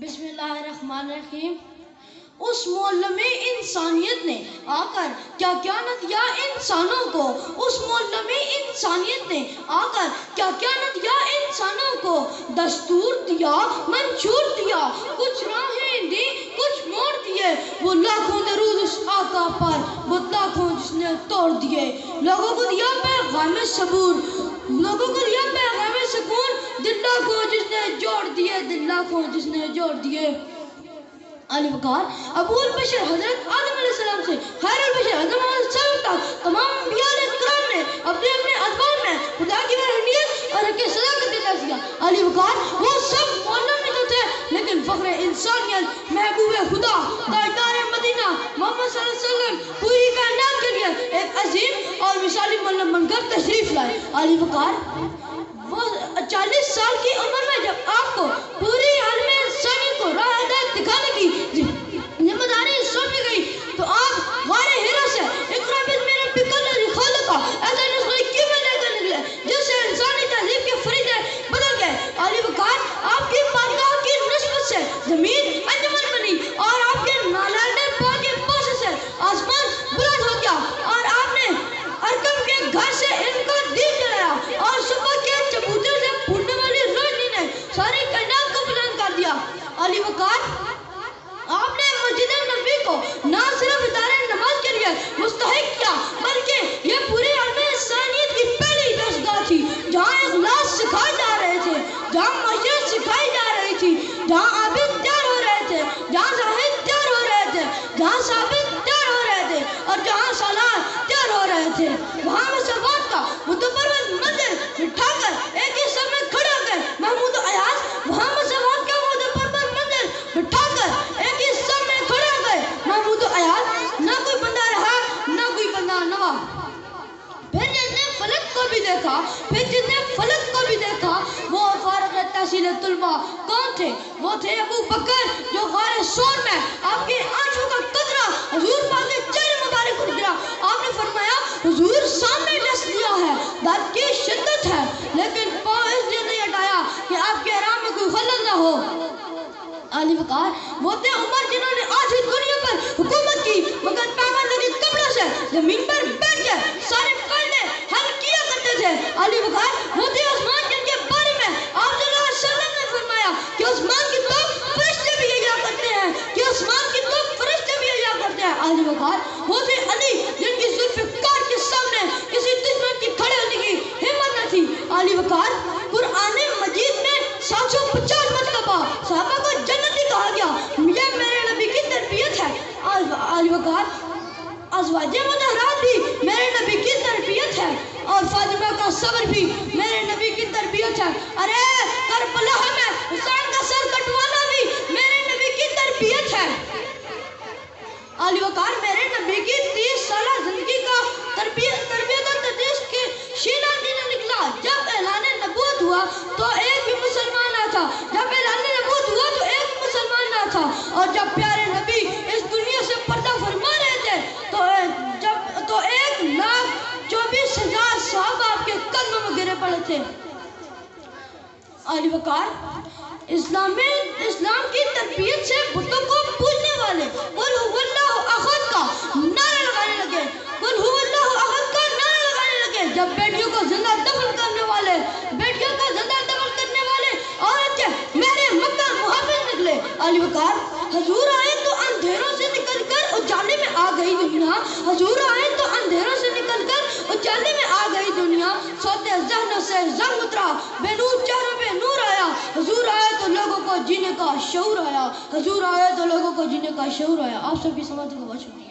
بسم اللہ الرحمن الرحیم۔ اس معلم انسانیت نے آ کر کیا کیا نہ دیا انسانوں کو، اس معلم انسانیت نے آ کر کیا کیا نہ دیا انسانوں کو، دستور دیا، منشور دیا، کچھ راہیں دی، کچھ موڑ دیے، وہ لاکھوں درود اس آقا پر، وہ لاکھوں جس نے توڑ دیے، لوگوں کو دیا پیغام صبور، لوگوں کو دیا پیغام سکون، دل لاکھوں جس نے جوڑ دیے، دل لاکھوں جس نے جوڑ دیے۔ علی وقار ابو البشر حضرت آدم علیہ السلام سے خیر البشر حضرت محمد صلی اللہ علیہ وسلم تک تمام انبیاء علیہ السلام نے اپنے اپنے ادوار میں خدا کی رحمت اور حق صداقت کا درس دیا۔ علی وقار وہ سب معلم نہیں تو تھے لیکن فخر انسانیت، محبوب خدا، تاجدار مدینہ محمد صلی اللہ علیہ وسلم پوری کائنات کے لیے ایک عظیم اور مثالی معلم بن کر تشریف لائے۔ علی وقار وہ 40 سال کی عمر میں جب آپ کو پوری عالم انسانیت کو راہ ہدایت دکھانے کی ذمہ داری سونپی گئی تو آپ غار ہرا سے اقرا باسم ربک الذی خلق ایسا نسخہ کیوں میں لے کر نکلے جس سے انسانی تہذیب کے فریضے بدل گئے۔ علی وقار آپ کی بارگاہ کی نسبت سے زمین انجمن بنی اور آپ کے نالائنے پاؤں کے پاس سے آسمان بلند ہو گیا اور آپ نے ارکم کے گھر سے علم کا دین جلایا اور صبح کے چبوترے سے پھوٹنے والی روشنی نے ساری کائنات کو بلند کر دیا۔ علی وقار آپ نے مسجد نبوی کو نہ صرف ادارہ نماز کے لیے مستحق کیا بلکہ یہ پوری عالم انسانیت کی پہلی درسگاہ تھی جہاں اخلاص سکھائے جا رہے تھے، جہاں معاشرت سکھائی جا رہی تھی، جہاں عابد تیار ہو رہے تھے، جہاں زاہد تیار ہو رہے تھے، جہاں ثابت تیار ہو رہے تھے اور جہاں سالار تیار ہو رہے تھے، وہاں مساوات کا متبرز منظر بٹھا کر ایک ہی سب میں کھڑے ہو گئے محمود و ایاز، وہاں مساوات کا متبرز منظر بٹھا کر ایک ہی سب میں کھڑے ہو گئے محمود و ایاز، نہ کوئی بندہ رہا نہ کوئی بندہ نوا۔ پھر جس نے فلک کو بھی دیکھا، پھر جس نے فلک کو بھی دیکھا، وہ فارغ تحصیل طلبہ کون تھے؟ وہ تھے ابو بکر جو غار سور میں آپ کے آنکھوں کا قطرہ حضور پاک کے چہرے مبارک پر گرا۔ آپ نے فرمایا حضور سامنے ڈس لیا ہے، درد کی شدت ہے لیکن پاؤں اس لیے نہیں ہٹایا کہ آپ کے آرام میں کوئی خلل نہ ہو۔ علی وقار وہ تھے عمر جنہوں نے آج اس دنیا پر حکومت کی مگر پیغمبر کے کپڑوں سے زمین پر بیٹھ کے سارے فائدے حل کیا کرتے تھے۔ علی وقار وہ تھے عثمان جن کے بارے میں آپ صلی اللہ علیہ وسلم نے فرمایا کہ عثمان کی توپ فرشتے بھی اجا کرتے ہیں، کہ عثمان کی توپ فرشتے بھی اجا کرتے ہیں۔ علی وقار وہ تھے علی جن کی ذوالفقار کے سامنے کسی دشمن کی کھڑے ہونے کی ہمت نہ تھی۔ علی وقار قرآن مجید میں 750 مرتبہ صحابہ کو جنتی کہا گیا، یہ میرے نبی کی تربیت ہے۔ علی وقار ازواج مطہرات بھی میرے نبی کی تربیت ہے اور فاطمہ کا صبر بھی میرے نبی کی تربیت ہے۔ ارے کربلا میں حسین کا سر کٹوانا بھی میرے نبی کی تربیت ہے۔ علی وقار میرے نبی کی 30 سالہ زندگی کا تربیت اور تدریس کے شیلا دینا نکلا۔ جب اعلان نبوت ہوا تو ایک بھی مسلمان نہ تھا، جب اعلان نبوت ہوا تو ایک بھی مسلمان نہ تھا، اور جب پیارے نبی اس دنیا سے پردہ فرما رہے تھے تو 1,24,000 صحابہ آپ کے قدموں میں گرے پڑے تھے۔ علی وقار اسلام کی تربیت سے بتوں کو پوجنے والے قل هو اللہ احد کا نعرہ لگانے لگے، قل هو اللہ احد کا نعرہ لگانے لگے۔ جب بیٹیوں کو زندہ دفن کرنے والے عورت کے مہر مکہ محافظ نکلے۔ علی وقار حضور آئے تو اندھیروں سے نکل کر اجالے میں آ گئی دنیا، حضور آئے تو اندھیروں سے نکل کر اجالے میں آ گئی دنیا، سوتے ذہنوں سے زنگ اترا، بے نور چہروں پہ نور آیا، حضور آئے تو لوگوں کو جینے کا شعور آیا، حضور آئے تو لوگوں کو جینے کا شعور آیا۔ آپ سب کی سماعت کا بہت شکریہ۔